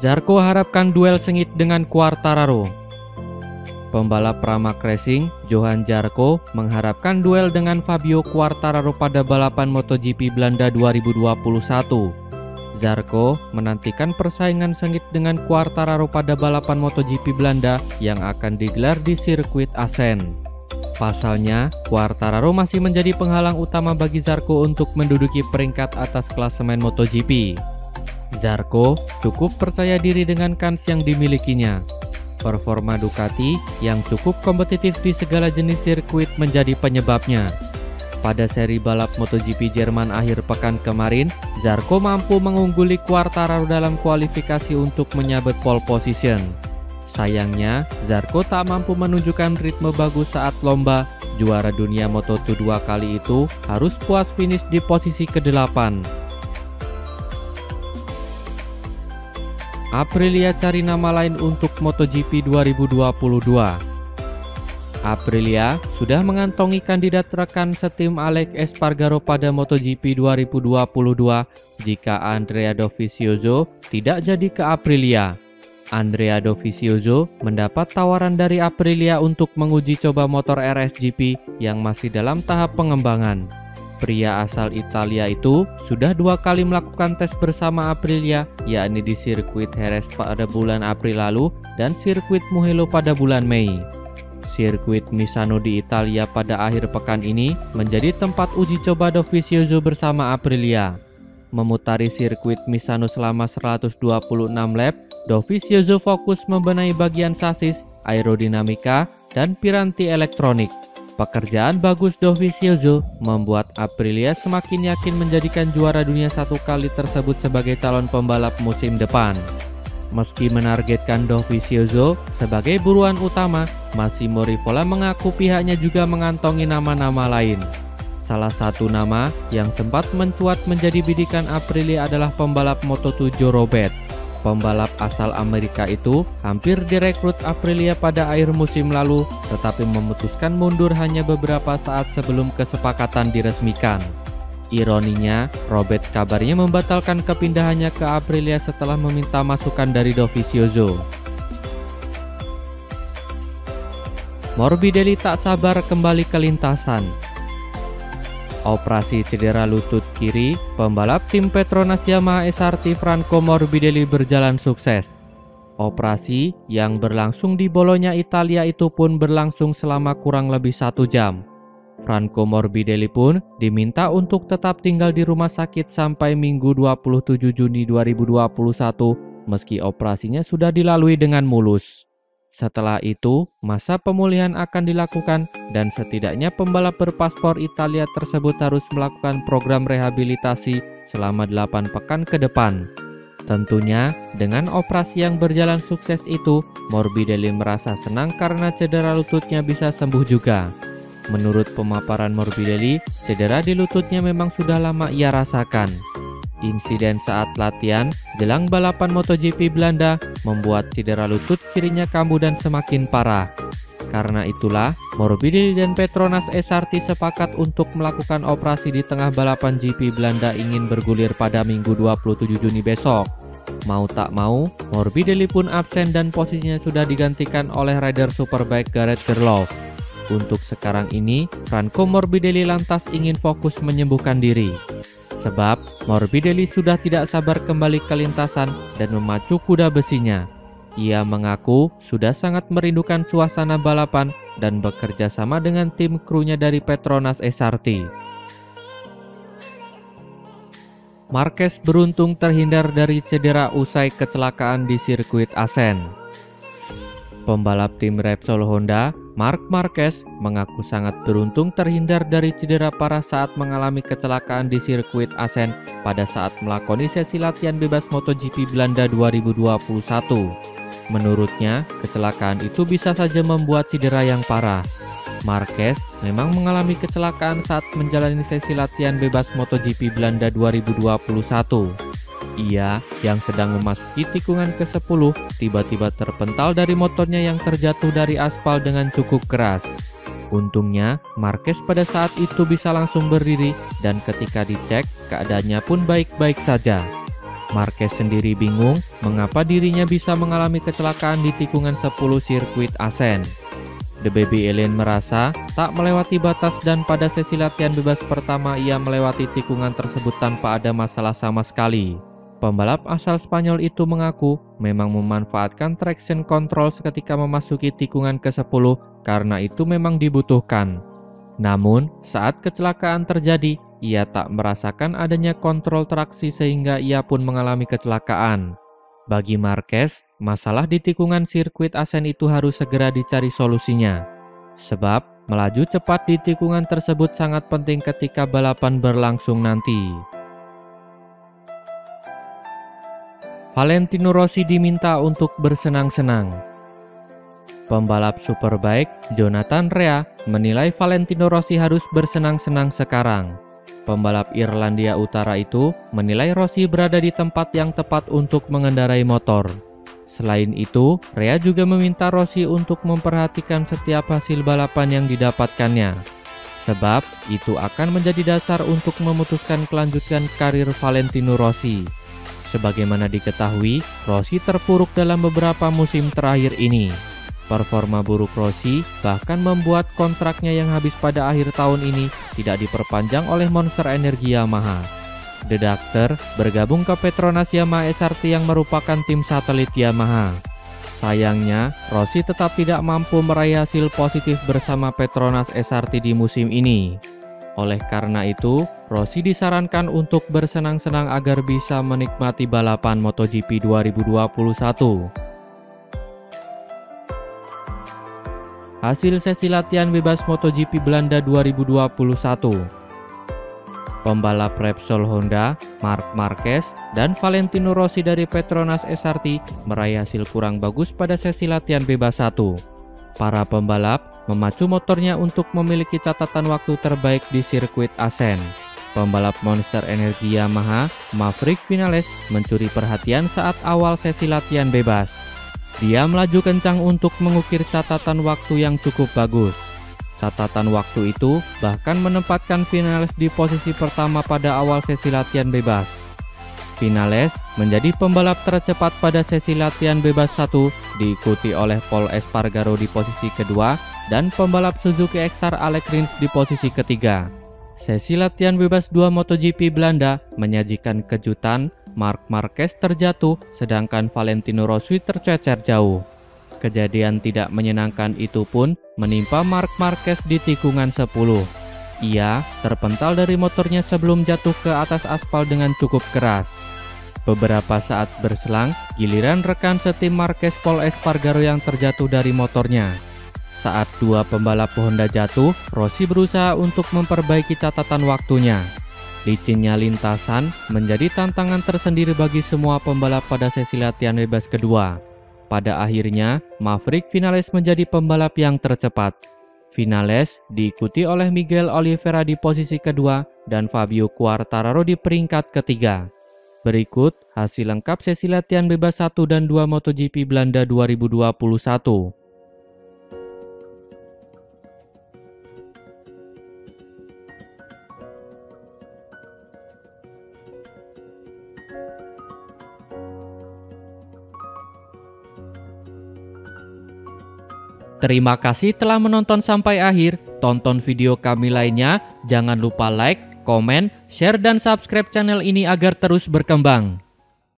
Zarco harapkan duel sengit dengan Quartararo. Pembalap Pramac Racing, Johan Zarco, mengharapkan duel dengan Fabio Quartararo pada balapan MotoGP Belanda 2021. Zarco menantikan persaingan sengit dengan Quartararo pada balapan MotoGP Belanda yang akan digelar di sirkuit Assen. Pasalnya, Quartararo masih menjadi penghalang utama bagi Zarco untuk menduduki peringkat atas klasemen MotoGP. Zarco cukup percaya diri dengan kans yang dimilikinya. Performa Ducati yang cukup kompetitif di segala jenis sirkuit menjadi penyebabnya. Pada seri balap MotoGP Jerman akhir pekan kemarin, Zarco mampu mengungguli Quartararo dalam kualifikasi untuk menyabet pole position. Sayangnya, Zarco tak mampu menunjukkan ritme bagus saat lomba. Juara dunia Moto2 kali itu harus puas finish di posisi ke-8. Aprilia cari nama lain untuk MotoGP 2022. Aprilia sudah mengantongi kandidat rekan setim Alex Espargaro pada MotoGP 2022 jika Andrea Dovizioso tidak jadi ke Aprilia. Andrea Dovizioso mendapat tawaran dari Aprilia untuk menguji coba motor RSGP yang masih dalam tahap pengembangan. Pria asal Italia itu sudah 2 kali melakukan tes bersama Aprilia, yakni di sirkuit Jerez pada bulan April lalu dan sirkuit Mugello pada bulan Mei. Sirkuit Misano di Italia pada akhir pekan ini menjadi tempat uji coba Dovizioso bersama Aprilia. Memutari sirkuit Misano selama 126 lap, Dovizioso fokus membenahi bagian sasis, aerodinamika, dan piranti elektronik. Pekerjaan bagus Dovizioso membuat Aprilia semakin yakin menjadikan juara dunia 1 kali tersebut sebagai calon pembalap musim depan. Meski menargetkan Dovizioso sebagai buruan utama, Massimo Rivola mengaku pihaknya juga mengantongi nama-nama lain. Salah satu nama yang sempat mencuat menjadi bidikan Aprilia adalah pembalap Moto2 Joe Roberts. Pembalap asal Amerika itu hampir direkrut Aprilia pada akhir musim lalu, tetapi memutuskan mundur hanya beberapa saat sebelum kesepakatan diresmikan. Ironinya, Robert kabarnya membatalkan kepindahannya ke Aprilia setelah meminta masukan dari Dovizioso. Morbidelli tak sabar kembali ke lintasan. Operasi cedera lutut kiri, pembalap tim Petronas Yamaha SRT Franco Morbidelli berjalan sukses. Operasi yang berlangsung di Bologna, Italia itu pun berlangsung selama kurang lebih 1 jam. Franco Morbidelli pun diminta untuk tetap tinggal di rumah sakit sampai Minggu 27 Juni 2021 meski operasinya sudah dilalui dengan mulus. Setelah itu, masa pemulihan akan dilakukan dan setidaknya pembalap berpaspor Italia tersebut harus melakukan program rehabilitasi selama 8 pekan ke depan. Tentunya, dengan operasi yang berjalan sukses itu, Morbidelli merasa senang karena cedera lututnya bisa sembuh juga. Menurut pemaparan Morbidelli, cedera di lututnya memang sudah lama ia rasakan. Insiden saat latihan jelang balapan MotoGP Belanda membuat cedera lutut kirinya kambuh dan semakin parah. Karena itulah, Morbidelli dan Petronas SRT sepakat untuk melakukan operasi di tengah balapan GP Belanda ingin bergulir pada Minggu 27 Juni besok. Mau tak mau, Morbidelli pun absen dan posisinya sudah digantikan oleh rider Superbike Gareth Gerloff. Untuk sekarang ini, Franco Morbidelli lantas ingin fokus menyembuhkan diri. Sebab Morbidelli sudah tidak sabar kembali ke lintasan dan memacu kuda besinya. Ia mengaku sudah sangat merindukan suasana balapan dan bekerja sama dengan tim krunya dari Petronas SRT. Marquez beruntung terhindar dari cedera usai kecelakaan di sirkuit Assen. Pembalap tim Repsol Honda, Marc Marquez, mengaku sangat beruntung terhindar dari cedera parah saat mengalami kecelakaan di sirkuit Assen pada saat melakoni sesi latihan bebas MotoGP Belanda 2021. Menurutnya, kecelakaan itu bisa saja membuat cedera yang parah. Marquez memang mengalami kecelakaan saat menjalani sesi latihan bebas MotoGP Belanda 2021. Ia yang sedang memasuki tikungan ke-10 tiba-tiba terpental dari motornya yang terjatuh dari aspal dengan cukup keras. Untungnya, Marquez pada saat itu bisa langsung berdiri dan ketika dicek, keadaannya pun baik-baik saja. Marquez sendiri bingung mengapa dirinya bisa mengalami kecelakaan di tikungan 10 sirkuit Assen. The Baby Alien merasa tak melewati batas dan pada sesi latihan bebas pertama ia melewati tikungan tersebut tanpa ada masalah sama sekali. Pembalap asal Spanyol itu mengaku memang memanfaatkan traction control seketika memasuki tikungan ke-10 karena itu memang dibutuhkan. Namun, saat kecelakaan terjadi, ia tak merasakan adanya kontrol traksi sehingga ia pun mengalami kecelakaan. Bagi Marquez, masalah di tikungan sirkuit Assen itu harus segera dicari solusinya. Sebab, melaju cepat di tikungan tersebut sangat penting ketika balapan berlangsung nanti. Valentino Rossi diminta untuk bersenang-senang. Pembalap Superbike Jonathan Rea menilai Valentino Rossi harus bersenang-senang sekarang. Pembalap Irlandia Utara itu menilai Rossi berada di tempat yang tepat untuk mengendarai motor. Selain itu, Rea juga meminta Rossi untuk memperhatikan setiap hasil balapan yang didapatkannya. Sebab, itu akan menjadi dasar untuk memutuskan kelanjutan karir Valentino Rossi. Sebagaimana diketahui, Rossi terpuruk dalam beberapa musim terakhir ini. Performa buruk Rossi bahkan membuat kontraknya yang habis pada akhir tahun ini tidak diperpanjang oleh Monster Energy Yamaha. The Doctor bergabung ke Petronas Yamaha SRT yang merupakan tim satelit Yamaha. Sayangnya, Rossi tetap tidak mampu meraih hasil positif bersama Petronas SRT di musim ini. Oleh karena itu, Rossi disarankan untuk bersenang-senang agar bisa menikmati balapan MotoGP 2021. Hasil sesi latihan bebas MotoGP Belanda 2021. Pembalap Repsol Honda, Marc Marquez, dan Valentino Rossi dari Petronas SRT meraih hasil kurang bagus pada sesi latihan bebas 1. Para pembalap memacu motornya untuk memiliki catatan waktu terbaik di sirkuit Assen. Pembalap Monster Energy Yamaha, Maverick Vinales, mencuri perhatian saat awal sesi latihan bebas. Dia melaju kencang untuk mengukir catatan waktu yang cukup bagus. Catatan waktu itu bahkan menempatkan Vinales di posisi pertama pada awal sesi latihan bebas. Vinales menjadi pembalap tercepat pada sesi latihan bebas 1, diikuti oleh Pol Espargaro di posisi kedua dan pembalap Suzuki X-Star Alex Rins di posisi ketiga. Sesi latihan bebas 2 MotoGP Belanda menyajikan kejutan. Marc Marquez terjatuh sedangkan Valentino Rossi tercecer jauh. Kejadian tidak menyenangkan itu pun menimpa Marc Marquez di tikungan 10. Ia terpental dari motornya sebelum jatuh ke atas aspal dengan cukup keras. Beberapa saat berselang, giliran rekan setim Marquez Pol Espargaro yang terjatuh dari motornya. Saat dua pembalap Honda jatuh, Rossi berusaha untuk memperbaiki catatan waktunya. Licinnya lintasan menjadi tantangan tersendiri bagi semua pembalap pada sesi latihan bebas kedua. Pada akhirnya, Maverick Vinales menjadi pembalap yang tercepat. Vinales diikuti oleh Miguel Oliveira di posisi kedua dan Fabio Quartararo di peringkat ketiga. Berikut hasil lengkap sesi latihan bebas 1 dan 2 MotoGP Belanda 2021. Terima kasih telah menonton sampai akhir. Tonton video kami lainnya. Jangan lupa like, komen, share, dan subscribe channel ini agar terus berkembang.